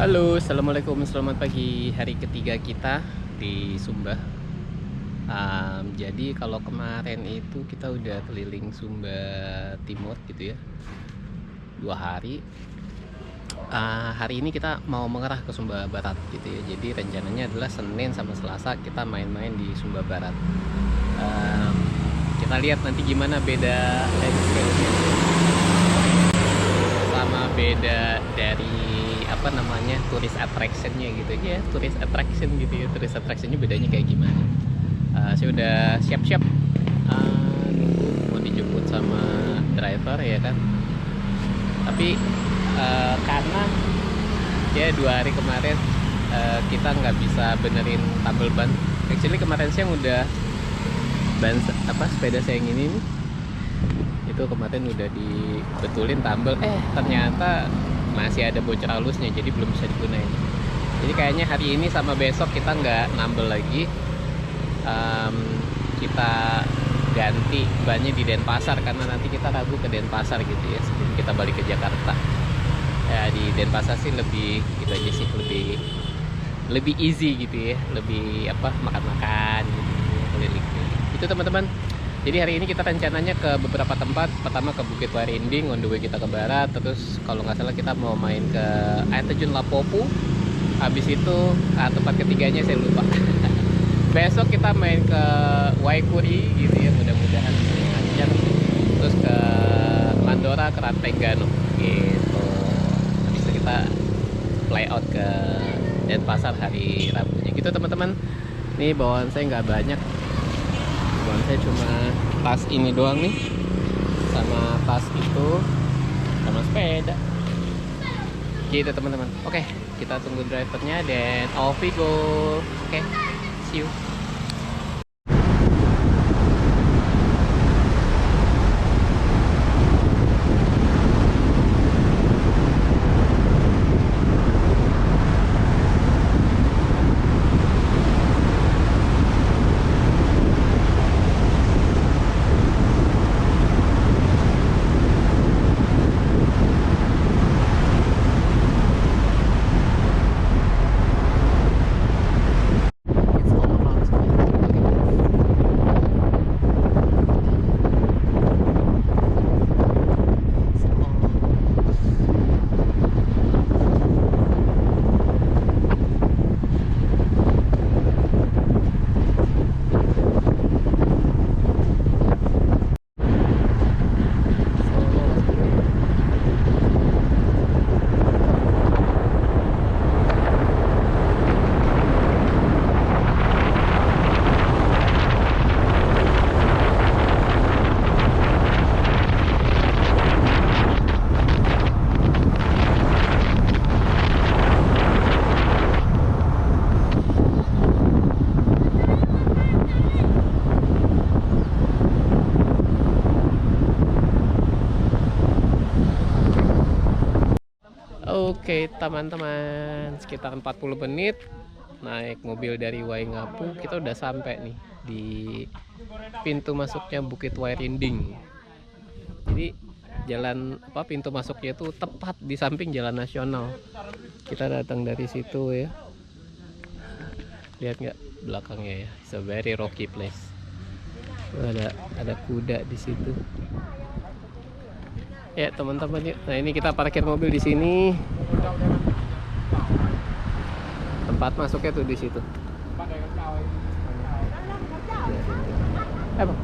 Halo, assalamualaikum, selamat pagi. Hari ketiga kita di Sumba. Jadi kalau kemarin itu kita udah keliling Sumba Timur gitu ya, 2 hari. Hari ini kita mau mengarah ke Sumba Barat gitu ya. Jadi rencananya adalah Senin sama Selasa kita main-main di Sumba Barat. Am, kita lihat nanti gimana beda lifestyle-nya sama beda dari apa namanya turis attractionnya gitu ya, turis attraction gitu ya, turis attractionnya bedanya kayak gimana. Saya udah siap-siap, nunggu mau dijemput sama driver ya kan, tapi karena ya 2 hari kemarin kita nggak bisa benerin tambal ban. Actually kemarin siang udah ban apa sepeda saya yang ini nih, itu kemarin udah dibetulin tambal, ternyata masih ada bocor halusnya jadi belum bisa digunain. Jadi kayaknya hari ini sama besok kita nggak nambel lagi. Em, kita ganti bannya di Denpasar karena nanti kita ragu ke Denpasar gitu ya sebelum kita balik ke Jakarta. Ya di Denpasar sih lebih gitu aja sih, lebih lebih easy gitu ya, lebih apa, makan-makan gitu, keliling itu teman-teman. Jadi hari ini kita rencananya ke beberapa tempat. Pertama ke Bukit Wairinding, on the way kita ke barat. Terus kalau nggak salah kita mau main ke air terjun Lapopu. Habis itu tempat ketiganya saya lupa. Besok kita main ke Waikuri gitu ya, mudah-mudahan lancar. Terus ke Mandora, ke Rantenggano gitu. Habis itu kita fly out ke Denpasar hari Rabunya gitu teman-teman. Ini bawaan saya nggak banyak, bawaan saya cuma tas ini doang nih, sama tas itu, sama sepeda gitu teman-teman. Oke, kita tunggu drivernya dan off we go. Oke, see you. Oke teman-teman, sekitar 40 menit naik mobil dari Waingapu, kita udah sampai nih di pintu masuknya Bukit Wairinding. Jadi jalan apa, pintu masuknya itu tepat di samping jalan nasional. Kita datang dari situ ya. Lihat nggak belakangnya ya? It's a very rocky place. Ada kuda di situ. Ya teman-teman yuk. Nah ini kita parkir mobil di sini. Tempat masuknya tuh di situ. Bang.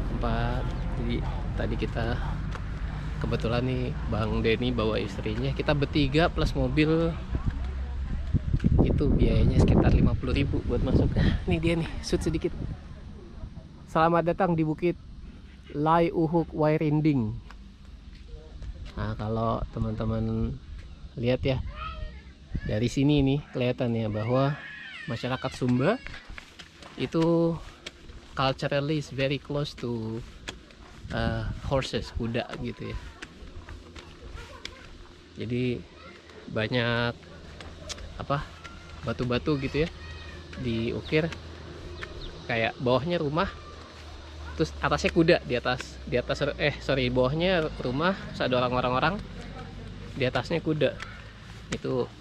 Tempat. Jadi tadi kita kebetulan nih Bang Denny bawa istrinya. Kita bertiga plus mobil. Itu biayanya sekitar 50.000 buat masuk. Nih dia nih, shoot sedikit. Selamat datang di Bukit Lai Uhuk Wairinding. Nah, kalau teman-teman lihat ya, dari sini nih kelihatan ya bahwa masyarakat Sumba itu culturally is very close to horses, kuda gitu ya. Jadi banyak apa, batu-batu gitu ya diukir, kayak bawahnya rumah, Terus atasnya kuda, di atas sorry, bawahnya rumah, terus ada orang-orang di atasnya kuda. Itu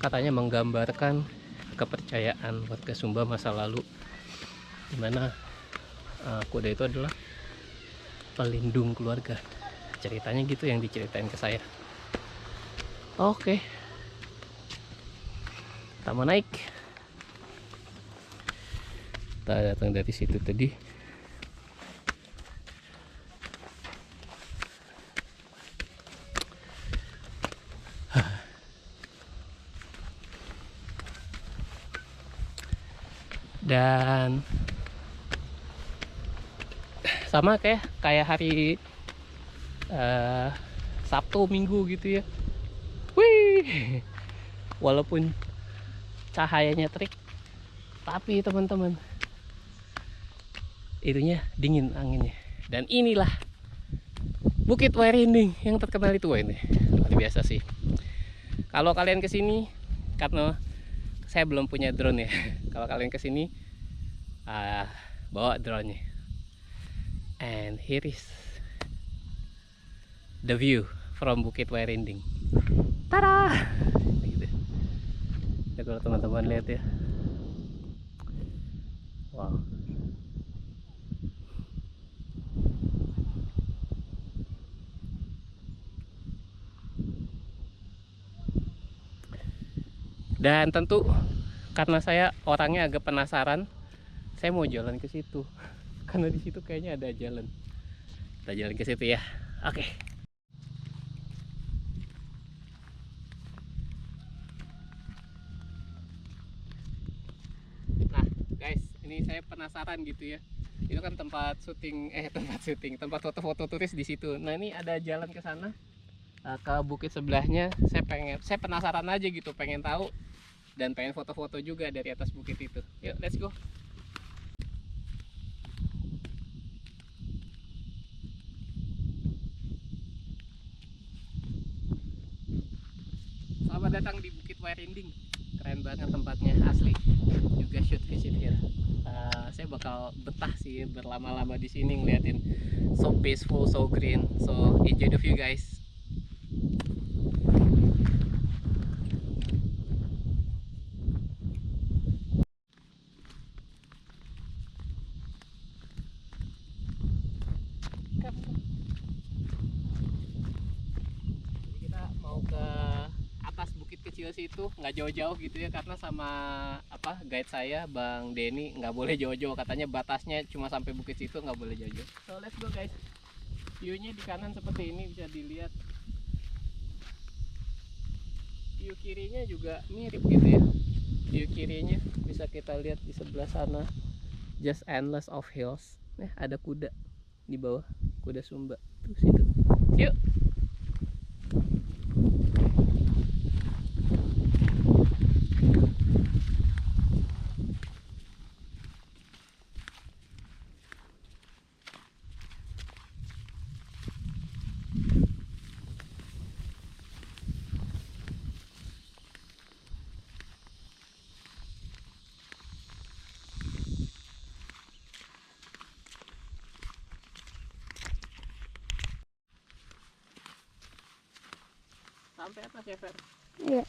katanya menggambarkan kepercayaan warga Sumba masa lalu, dimana kuda itu adalah pelindung keluarga. Ceritanya gitu yang diceritain ke saya. Oke, kita mau naik. Kita datang dari situ tadi. Dan sama kayak hari Sabtu Minggu gitu ya. Wih, walaupun cahayanya terik, tapi teman-teman, itunya dingin anginnya. Dan inilah Bukit Wairinding yang terkenal itu. Wah, ini luar biasa sih. Kalau kalian kesini, karena saya belum punya drone ya. Kalau kalian kesini, bawa drone-nya. And here is the view from Bukit Wairinding. Tada! Gitu. Ya, kalau teman-teman lihat ya. Wow. Dan tentu karena saya orangnya agak penasaran, saya mau jalan ke situ. Karena di situ kayaknya ada jalan. Kita jalan ke situ ya. Oke. Nah, guys, ini saya penasaran gitu ya. Itu kan tempat tempat foto-foto turis di situ. Nah, ini ada jalan ke sana, ke bukit sebelahnya. Saya penasaran aja gitu, pengen tahu dan pengen foto-foto juga dari atas bukit itu. Yuk, let's go. Selamat datang di Bukit Wairinding. Keren banget tempatnya, asli. Juga should visit here. Saya bakal betah sih berlama-lama di sini ngeliatin so peaceful, so green. So enjoy the view, guys. Jadi kita mau ke atas bukit kecil situ, nggak jauh-jauh gitu ya, karena sama guide saya Bang Denny nggak boleh jauh-jauh, katanya batasnya cuma sampai bukit situ, nggak boleh jauh-jauh. So let's go, guys. View-nya di kanan seperti ini, bisa dilihat. View kirinya juga mirip gitu ya. View kirinya bisa kita lihat di sebelah sana, just endless of hills. Ada kuda di bawah, kuda Sumba tuh situ. Yuk. Sampai atas ya, Fer? Iya.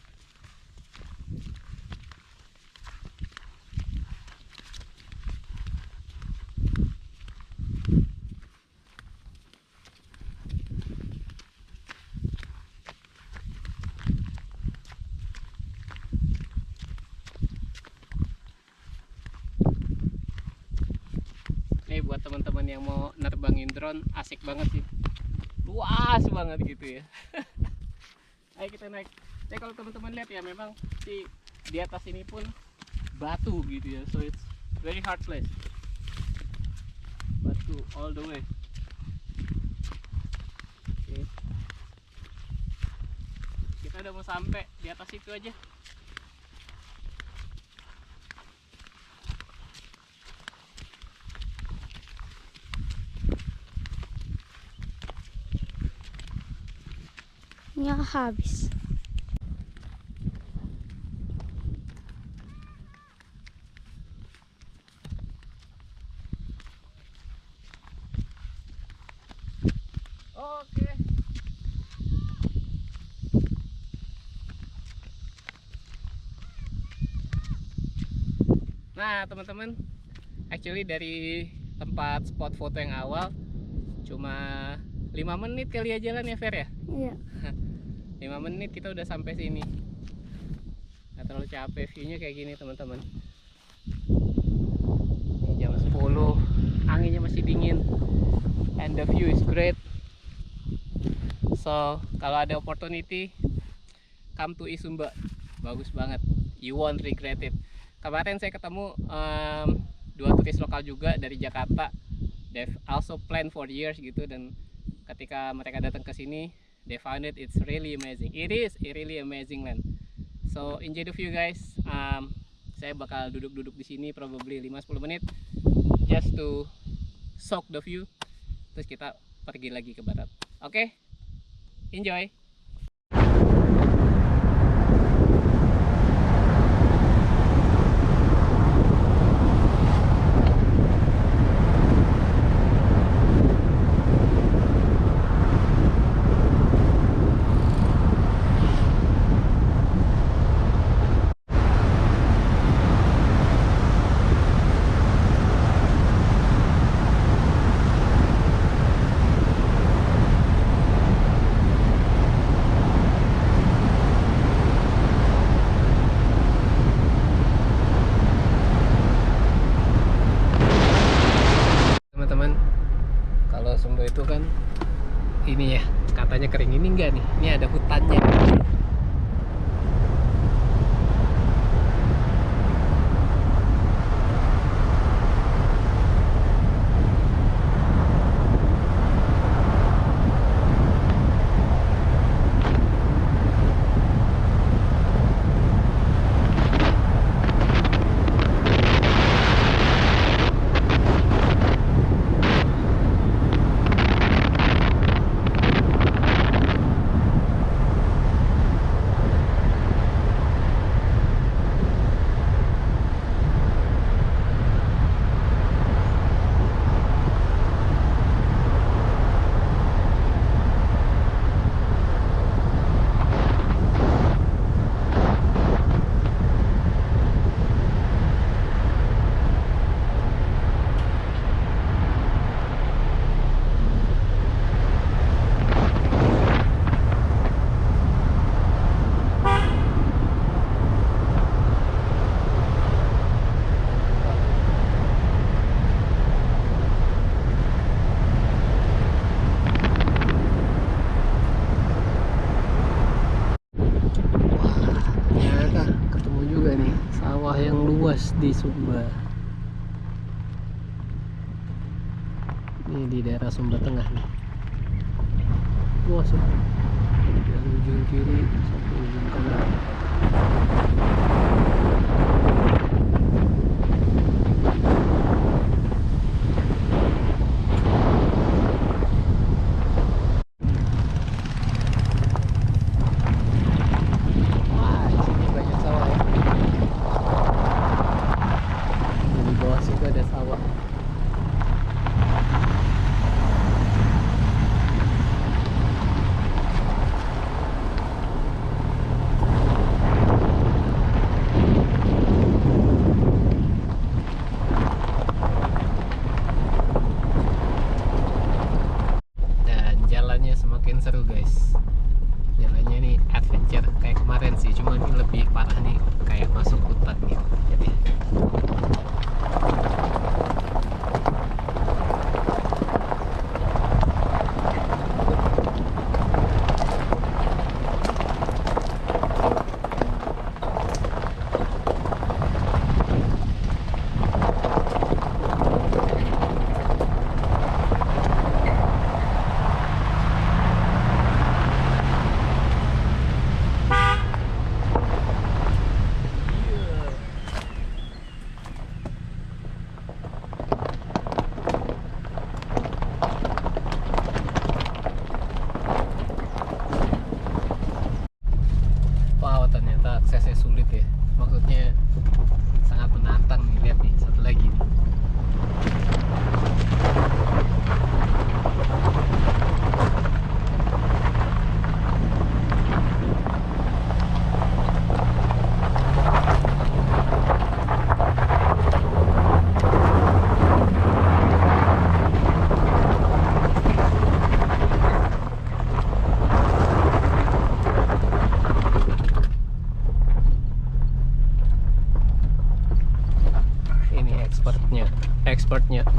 Nih buat teman-teman yang mau nerbangin drone, asik banget sih, luas banget gitu ya. Ayo kita naik. Kalau teman-teman lihat ya, memang di atas ini pun batu gitu ya, so it's very hard place, batu all the way. Oke. Kita udah mau sampai di atas itu aja. Nggak habis. Nah teman-teman, actually dari tempat spot foto yang awal cuma 5 menit kali ya jalan ya Fer ya. Iya. 5 menit kita udah sampai sini. Nggak terlalu capek, viewnya kayak gini teman-teman. Ini jam 10, anginnya masih dingin, and the view is great. So kalau ada opportunity, come to Isumba, bagus banget. You won't regret it. Kemarin saya ketemu 2 turis lokal juga dari Jakarta. They've also planned for years gitu, dan ketika mereka datang ke sini, they found it's really amazing. It is really amazing land. So enjoy the view guys. Saya bakal duduk-duduk di sini probably 5-10 menit just to soak the view. Terus kita pergi lagi ke barat. Oke? Enjoy. Teman-teman, kalau Sumba itu kan ini ya, katanya kering. Ini enggak nih, ini ada hutannya. Luas di Sumba. Ini di daerah Sumba Tengah nih. Luas ya. Dari ujung kiri sampai ujung kanan. Wah, di sini banyak sawah ya. Di bawah situ ada sawah. Dan jalannya semakin seru guys. Jalannya nih adventure kayak kemarin sih, cuma ini lebih parah nih, kayak masuk hutan gitu. Jadi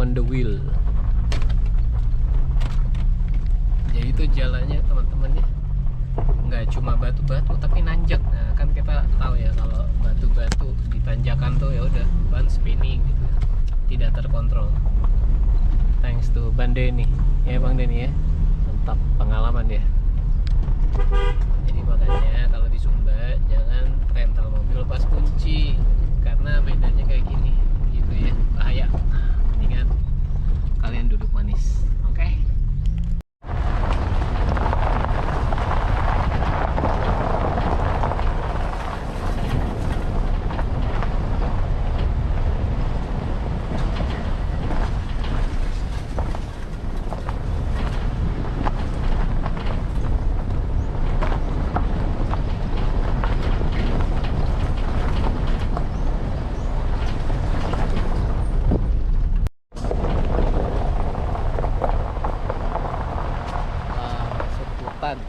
on the wheel. Jadi itu jalannya teman-teman ya, nggak cuma batu-batu tapi nanjak. Nah kan kita tahu ya kalau batu-batu di tanjakan tuh ya udah ban spinning gitu, tidak terkontrol. Thanks to Bang Denny ya, Bang Denny ya, mantap pengalaman ya. Jadi makanya kalau di Sumba jangan rental mobil pas kunci, karena bedanya kayak gini gitu ya, bahaya. Mendingan kalian duduk manis, oke? Anu,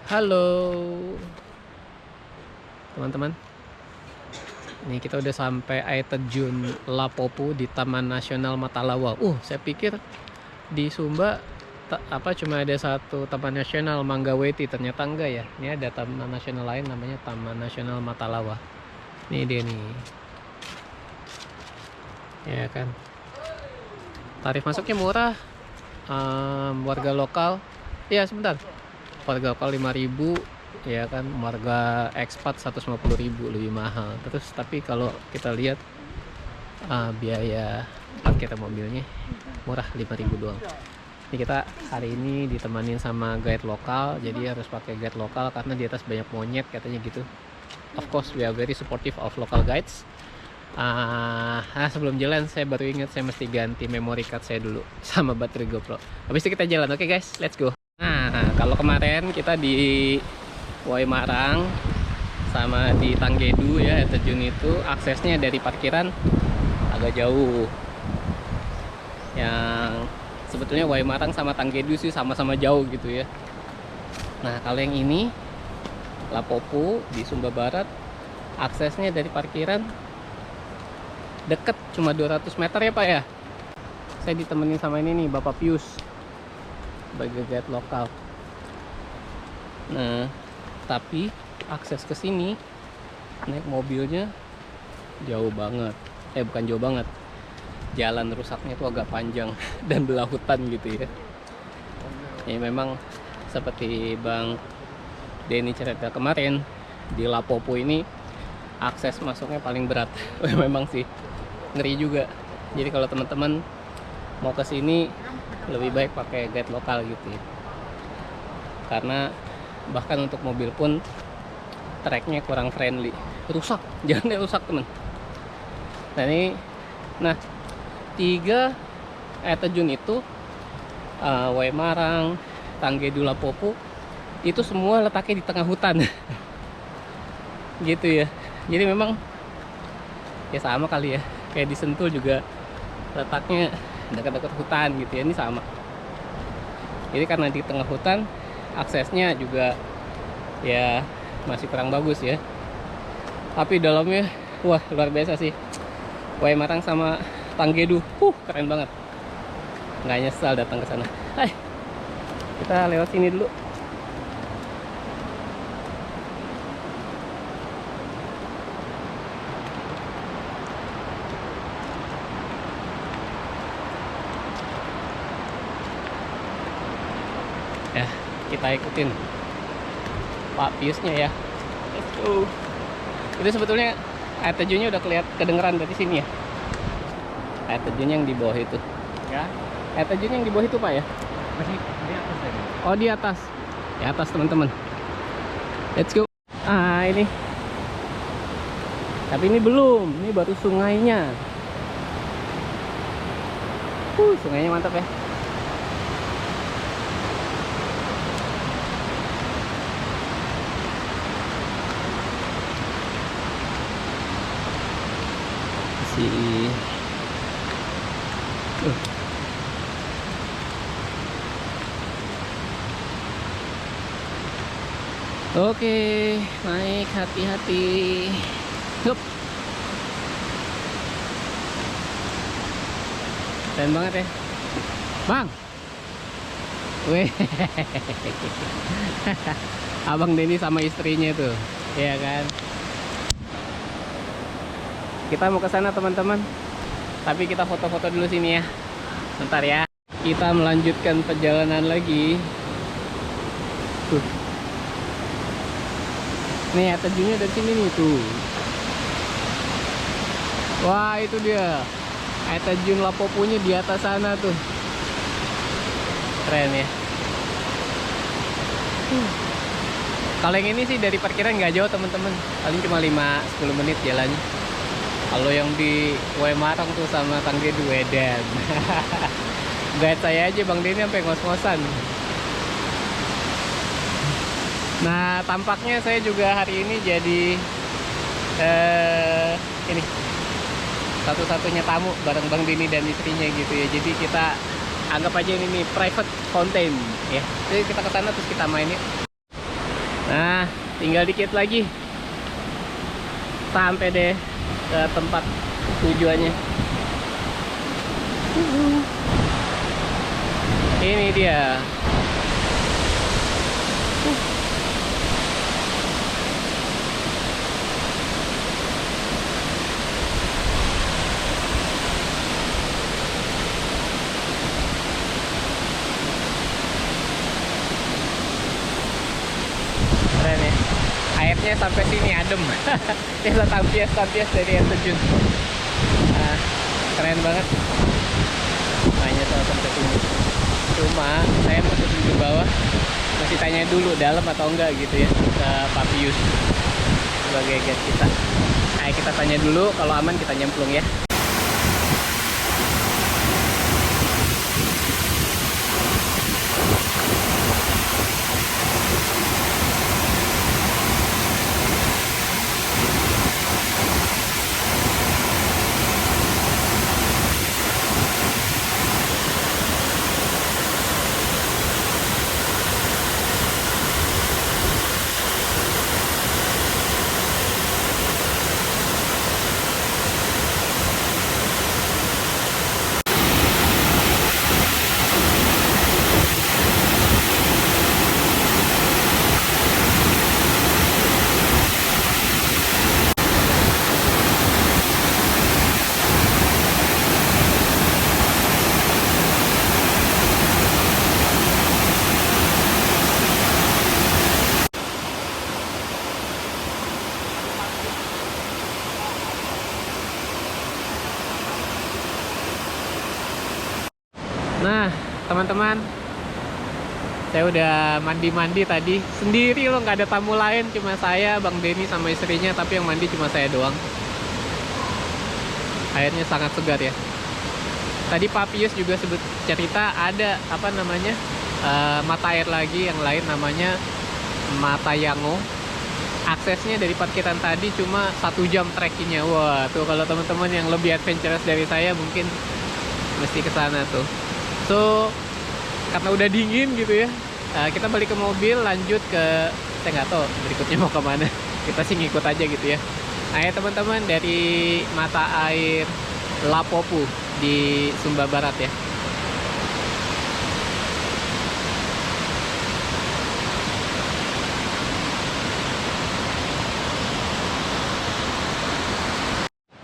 halo teman-teman, ini kita udah sampai air terjun Lapopu di Taman Nasional Matalawa. Saya pikir di Sumba cuma ada satu taman nasional Manggaweti, ternyata enggak ya. Ini ada taman nasional lain namanya Taman Nasional Matalawa. Ini dia nih, ya kan. Tarif masuknya murah, warga lokal, ya sebentar, warga lokal 5.000 ya kan, warga ekspat 150.000, lebih mahal. Terus tapi kalau kita lihat biaya parkir mobilnya murah, 5.000 doang. Ini kita hari ini ditemanin sama guide lokal, jadi harus pakai guide lokal karena di atas banyak monyet katanya gitu. Of course we are very supportive of local guides. Sebelum jalan saya baru ingat saya mesti ganti memory card saya dulu sama baterai GoPro. Habis itu kita jalan, oke guys, let's go. Nah, kalau kemarin kita di Waimarang sama di Tanggedu ya, terjun itu aksesnya dari parkiran agak jauh. Yang sebetulnya Waimarang sama Tanggedu sih sama-sama jauh gitu ya. Nah, kalau yang ini Lapopu di Sumba Barat, aksesnya dari parkiran deket, cuma 200 meter ya Pak ya. Saya ditemenin sama ini nih, Bapak Pius, sebagai guide lokal. Nah, tapi akses ke sini naik mobilnya jauh banget. Bukan jauh banget. Jalan rusaknya itu agak panjang dan belah hutan gitu ya. Ya memang seperti Bang Denny cerita kemarin, di Lapopu ini akses masuknya paling berat. Memang sih ngeri juga. Jadi kalau teman-teman mau ke sini lebih baik pakai guide lokal gitu ya. Karena bahkan untuk mobil pun treknya kurang friendly, rusak, jalannya rusak teman. Nah 3 air terjun itu, Waimarang, Tanggedu, Lapopu, itu semua letaknya di tengah hutan. Gitu ya. Jadi memang ya sama kali ya, kayak di Sentul juga letaknya dekat-dekat hutan gitu ya, ini sama. Jadi karena di tengah hutan, aksesnya juga ya masih kurang bagus ya. Tapi dalamnya wah luar biasa sih. Waimarang sama Tanggedu, keren banget. Nggak nyesal datang ke sana. Hai, kita lewat sini dulu. kita ikutin Pak Piusnya ya. Let's go. Itu sebetulnya air terjunnya udah kedengeran dari sini ya. Air terjun yang di bawah itu. Ya, Air terjun yang di bawah itu Pak ya? masih di atas tadi. Oh di atas. Di atas teman-teman. Let's go. Ah ini. Tapi ini belum. Ini baru sungainya. Sungainya mantap ya. Oke, naik hati-hati. Hup. Keren banget ya, Bang. Weh, Abang Denny sama istrinya tuh, ya kan. Kita mau ke sana teman-teman. Tapi kita foto-foto dulu sini ya. Bentar ya. Kita melanjutkan perjalanan lagi. Nih air terjunnya dari sini nih tuh. Wah itu dia. Air terjun Lapopunya di atas sana tuh. Keren ya. Kalau yang ini sih dari parkiran nggak jauh teman-teman. Paling cuma 5-10 menit jalannya. Kalau yang di Wemarang tuh sama Kang Dedu Wedan. Guide saya aja Bang Denny sampai ngos-ngosan. Nah tampaknya saya juga hari ini jadi ini satu-satunya tamu bareng Bang Denny dan istrinya gitu ya. Jadi kita anggap aja ini nih private fountain ya. Jadi kita ke sana terus kita main ya. Nah tinggal dikit lagi sampai deh ke tempat tujuannya. Ini dia. Keren ya. Airnya sampai sini adem. Bisa tampias dari air terjun. Nah, keren banget. Hanya sampai sini. Cuma saya mau turun ke bawah, masih tanya dulu dalam atau enggak gitu ya ke Pak Pius sebagai guide kita. Ayo kita tanya dulu, kalau aman kita nyemplung ya. Nah teman-teman, saya udah mandi-mandi tadi sendiri loh, nggak ada tamu lain, cuma saya, Bang Denny sama istrinya, tapi yang mandi cuma saya doang. Airnya sangat segar ya. Tadi Pak Pius juga sebut cerita ada apa namanya mata air lagi yang lain namanya Mata Yango. Aksesnya dari parkiran tadi cuma 1 jam trekkingnya. Wah tuh kalau teman-teman yang lebih adventurous dari saya mungkin mesti ke sana tuh. So karena udah dingin gitu ya, kita balik ke mobil, lanjut ke, saya nggak tahu berikutnya mau kemana. Kita sih ngikut aja gitu ya. Nah ya teman-teman, dari mata air Lapopu di Sumba Barat ya.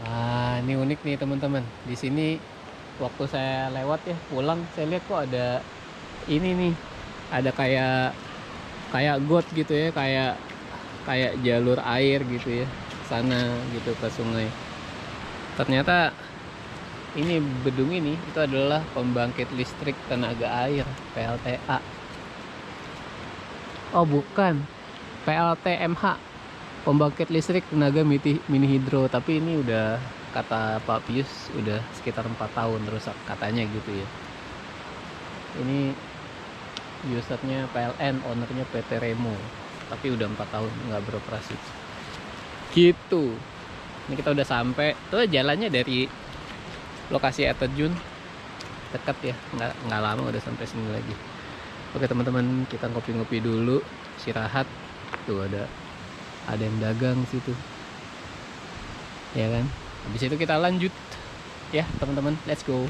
Nah ini unik nih teman-teman. Di sini waktu saya lewat ya pulang, saya lihat kok ada ini nih, ada kayak kayak got gitu ya, kayak jalur air gitu ya sana gitu ke sungai. Ternyata ini bedung ini itu adalah pembangkit listrik tenaga air PLTA. Oh bukan, PLTMH, pembangkit listrik tenaga mini hidro. Tapi ini udah, kata Pak Pius, udah sekitar 4 tahun rusak katanya gitu ya. Ini usernya PLN, ownernya PT Remo, tapi udah 4 tahun nggak beroperasi gitu. Ini kita udah sampai tuh, jalannya dari lokasi air terjun dekat ya, nggak lama udah sampai sini lagi. Oke teman-teman, kita ngopi-ngopi dulu, istirahat. Tuh ada yang dagang situ ya kan. Habis itu kita lanjut ya teman-teman, let's go.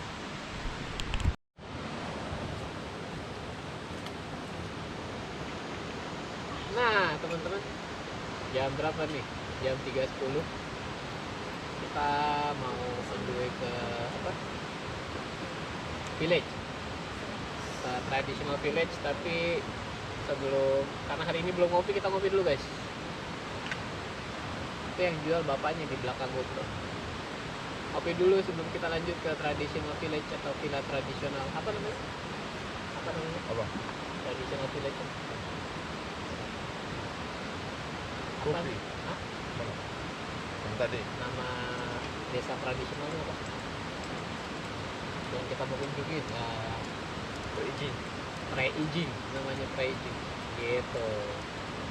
Nah teman-teman, jam berapa nih? Jam 3.10. Kita mau on the way ke apa? Village, traditional village. Tapi sebelum, karena hari ini belum ngopi, kita ngopi dulu guys. Itu yang jual bapaknya di belakang gue. Ngopi dulu sebelum kita lanjut ke traditional village atau villa tradisional. Apa namanya? Apa? Traditional village. Apa nih? Hah? Tadi Nama desa tradisionalnya apa? Yang kita mau kunjungi, Preijing, namanya Preijing gitu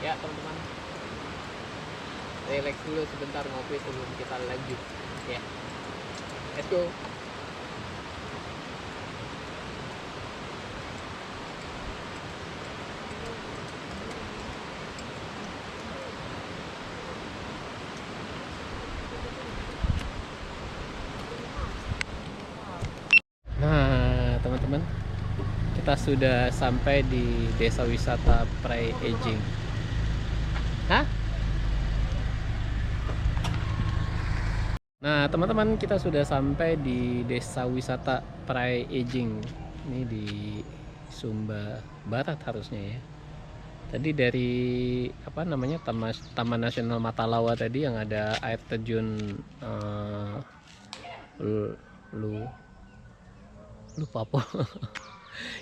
ya teman-teman. Relax dulu sebentar, ngopi sebelum kita lanjut ya. Let's go. Nah teman-teman, kita sudah sampai di desa wisata Preijing. Hah? Nah teman-teman, kita sudah sampai di desa wisata Preijing. Ini di Sumba Barat harusnya ya. Tadi dari apa namanya, Taman Nasional Matalawa tadi yang ada air terjun lupa apa.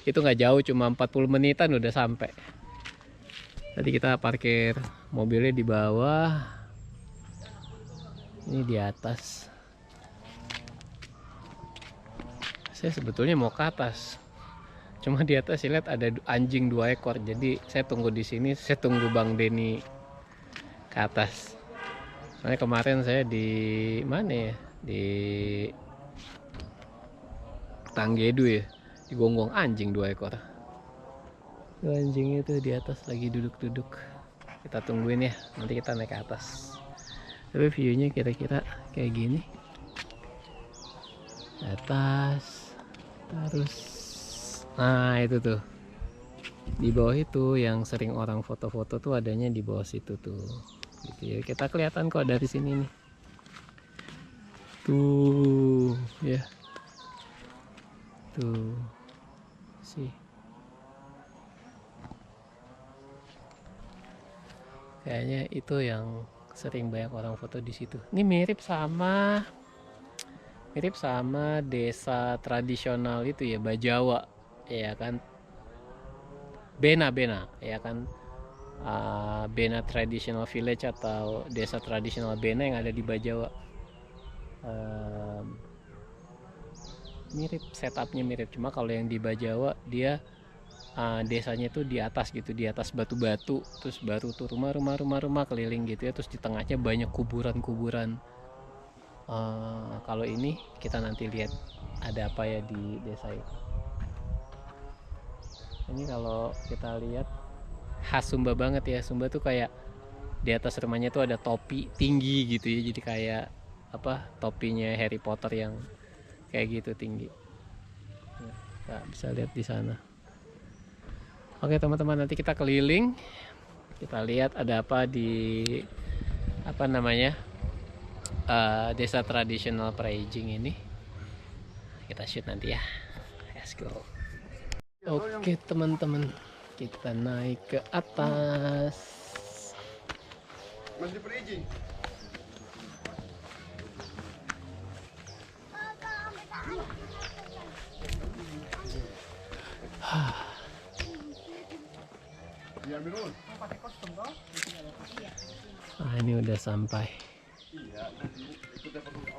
Itu nggak jauh, cuma 40 menitan udah sampai. Tadi kita parkir mobilnya di bawah, ini di atas. Saya sebetulnya mau ke atas, cuma di atas saya lihat ada anjing 2 ekor. Jadi saya tunggu di sini, saya tunggu Bang Denny ke atas. Soalnya kemarin saya di mana ya, di Tanggedu ya, digonggong anjing 2 ekor. Tuh anjing itu di atas lagi duduk-duduk. Kita tungguin ya, nanti kita naik ke atas. Tapi viewnya kira-kira kayak gini. Atas, terus nah itu tuh di bawah itu yang sering orang foto-foto tuh, adanya di bawah situ tuh gitu ya. Kita kelihatan kok dari sini nih tuh ya, tuh sih kayaknya itu yang sering banyak orang foto di situ. Ini mirip sama desa tradisional itu ya, Bajawa ya kan, Bena ya kan. Bena Traditional Village atau desa tradisional Bena yang ada di Bajawa. Mirip, setupnya mirip, cuma kalau yang di Bajawa dia desanya tuh di atas gitu, di atas batu-batu, terus baru tuh rumah keliling gitu ya, terus di tengahnya banyak kuburan. Kalau ini kita nanti lihat ada apa ya di desa itu. Ini kalau kita lihat khas Sumba banget ya. Sumba tuh kayak di atas rumahnya tuh ada topi tinggi gitu ya, jadi kayak apa, topinya Harry Potter yang kayak gitu tinggi. Nah, bisa lihat di sana. Oke teman-teman, nanti kita keliling, kita lihat ada apa di apa namanya, desa tradisional Preijing ini. Kita shoot nanti ya. Let's go. Oke teman-teman, Kita naik ke atas. Masih berizin. Ya, Mirul. Ah, ini udah sampai.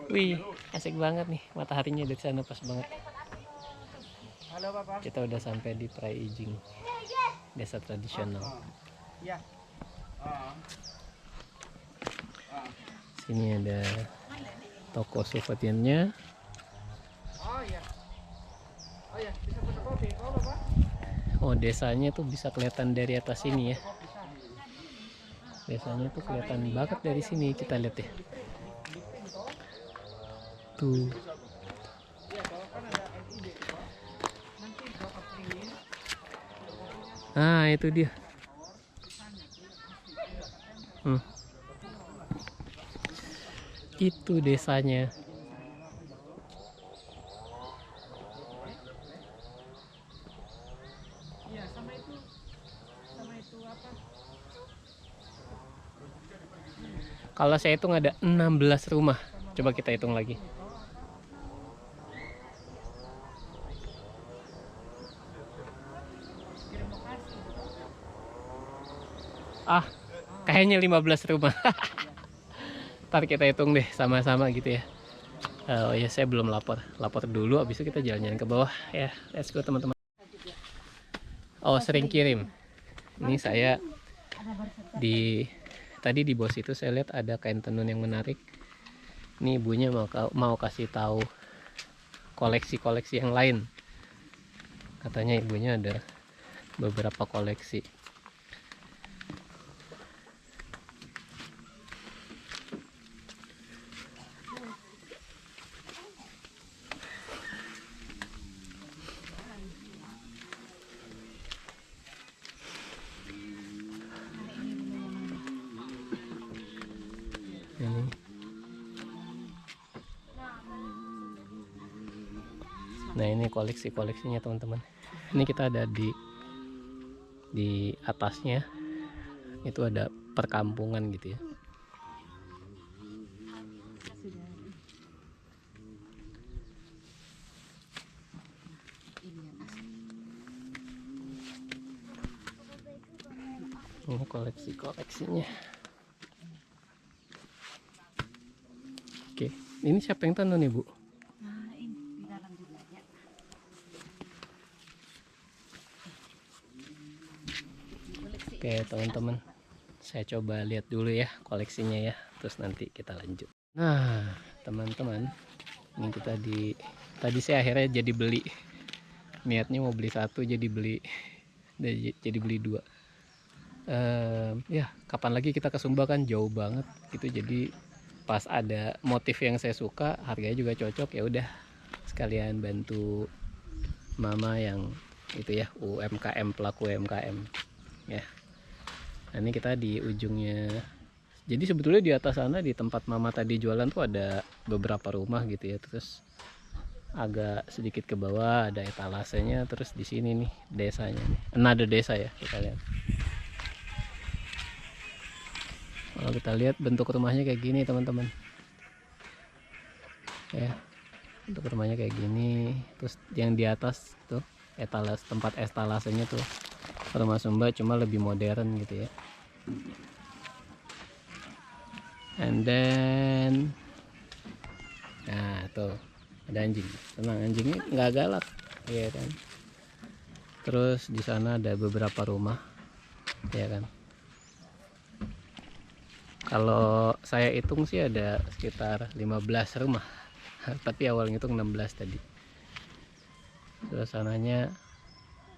Wih, asik banget nih, mataharinya dari sana pas banget. Halo Bapak. Kita udah sampai di Prai Ijing, desa tradisional. Iya. Sini ada toko souvenirnya. Oh iya. Oh iya, bisa fotokopi. Oh Bapak. Oh, desanya tuh bisa kelihatan dari atas sini ya. Desanya tuh kelihatan banget dari sini, kita lihat ya. Tuh. Iya, kalau kan ada LED itu Pak. Nanti Bapak print. Ah, itu dia. Itu desanya. Iya, sama itu apa? Kalau saya hitung ada 16 rumah. Coba kita hitung lagi. Ah, kayaknya 15 rumah. Ntar kita hitung deh sama-sama gitu ya. Oh ya, saya belum lapor dulu, habis itu kita jalan-jalan ke bawah ya. Let's go teman-teman. Oh, sering kirim. Ini saya tadi di bos itu saya lihat ada kain tenun yang menarik. Ini ibunya mau kasih tahu koleksi-koleksi yang lain. Katanya ibunya ada beberapa koleksi. Ini. Nah, ini koleksinya teman-teman. Ini kita ada di atasnya. Itu ada perkampungan gitu ya. Ini koleksinya. Oke, ini siapa yang tenun nih Bu? Nah, ini di dalam juga ya. Oke teman-teman, saya coba lihat dulu ya koleksinya ya, terus nanti kita lanjut. Nah teman-teman, ini kita tadi saya akhirnya jadi beli, niatnya mau beli satu jadi beli dua. Ya kapan lagi kita ke Sumba, kan jauh banget gitu, jadi pas ada motif yang saya suka, harganya juga cocok, ya udah sekalian bantu mama yang itu ya, UMKM, pelaku UMKM ya. Nah, ini kita di ujungnya. Jadi sebetulnya di atas sana, di tempat mama tadi jualan tuh ada beberapa rumah gitu ya, terus agak sedikit ke bawah ada etalasenya, terus di sini nih desanya nih. Ada desa ya, kita lihat. Kalau kita lihat bentuk rumahnya kayak gini teman-teman ya, bentuk rumahnya kayak gini. Terus yang di atas tuh tempat etalasenya tuh rumah Sumba, cuma lebih modern gitu ya. And then nah tuh ada anjing, tenang, anjingnya nggak galak ya kan. Terus di sana ada beberapa rumah ya kan. Kalau saya hitung sih ada sekitar 15 rumah. Tapi awalnya itu 16 tadi. Suasananya,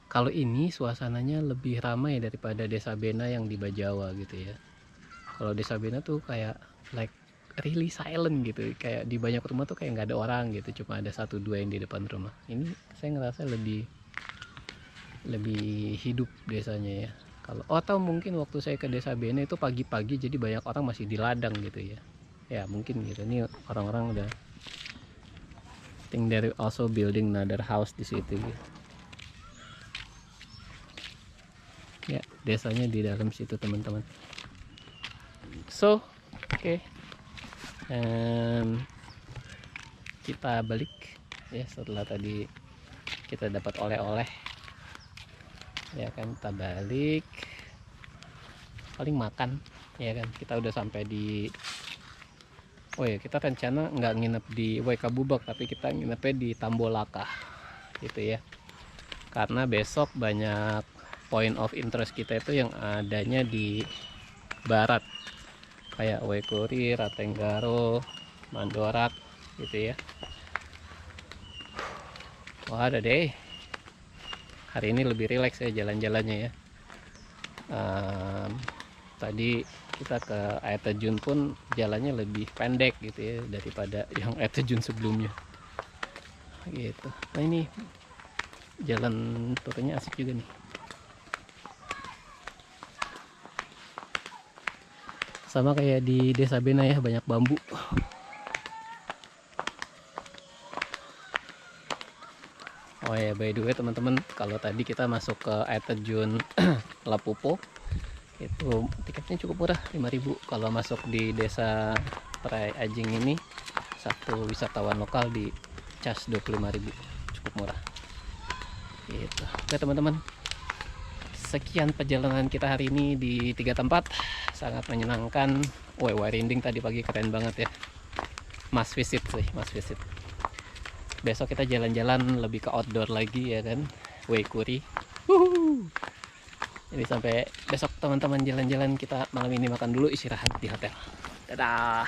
kalau ini suasananya lebih ramai daripada Desa Bena yang di Bajawa gitu ya. Kalau Desa Bena tuh kayak like really silent gitu. Kayak di banyak rumah tuh kayak nggak ada orang gitu. Cuma ada 1-2 yang di depan rumah. Ini saya ngerasa lebih hidup desanya ya. Atau mungkin waktu saya ke Desa Bena itu pagi-pagi, jadi banyak orang masih di ladang gitu ya. Ya mungkin gitu. Ini orang-orang udah, I think they're also building another house di situ gitu. Ya, desanya di dalam situ teman-teman. So, oke. Kita balik ya setelah tadi kita dapat oleh-oleh. Ya kan, kita balik. Paling makan, ya kan. Kita udah sampai di. Oh ya, kita rencana nggak nginep di WK Bubak, tapi kita nginepnya di Tambolaka, gitu ya. Karena besok banyak point of interest kita itu yang adanya di barat, kayak Waikuri, Ratenggaro, Mandorak, gitu ya. Wah, ada deh. Hari ini lebih rileks ya jalan-jalannya ya. Tadi kita ke air terjun pun jalannya lebih pendek gitu ya daripada yang air terjun sebelumnya. Gitu. Nah ini jalan turunnya asik juga nih. Sama kayak di Desa Bena ya, banyak bambu. Oh ya, by the way teman-teman, kalau tadi kita masuk ke air terjun Lapupo, itu tiketnya cukup murah, 5.000. Kalau masuk di Desa Prai Ajing ini, satu wisatawan lokal di cas 25.000, cukup murah. Gitu. Oke teman-teman, sekian perjalanan kita hari ini di 3 tempat, sangat menyenangkan. Rinding tadi pagi keren banget ya. Must visit sih, must visit. Besok kita jalan-jalan lebih ke outdoor lagi ya kan, Waikuri. Jadi sampai besok teman-teman, jalan-jalan kita malam ini makan dulu, istirahat di hotel. Dadah.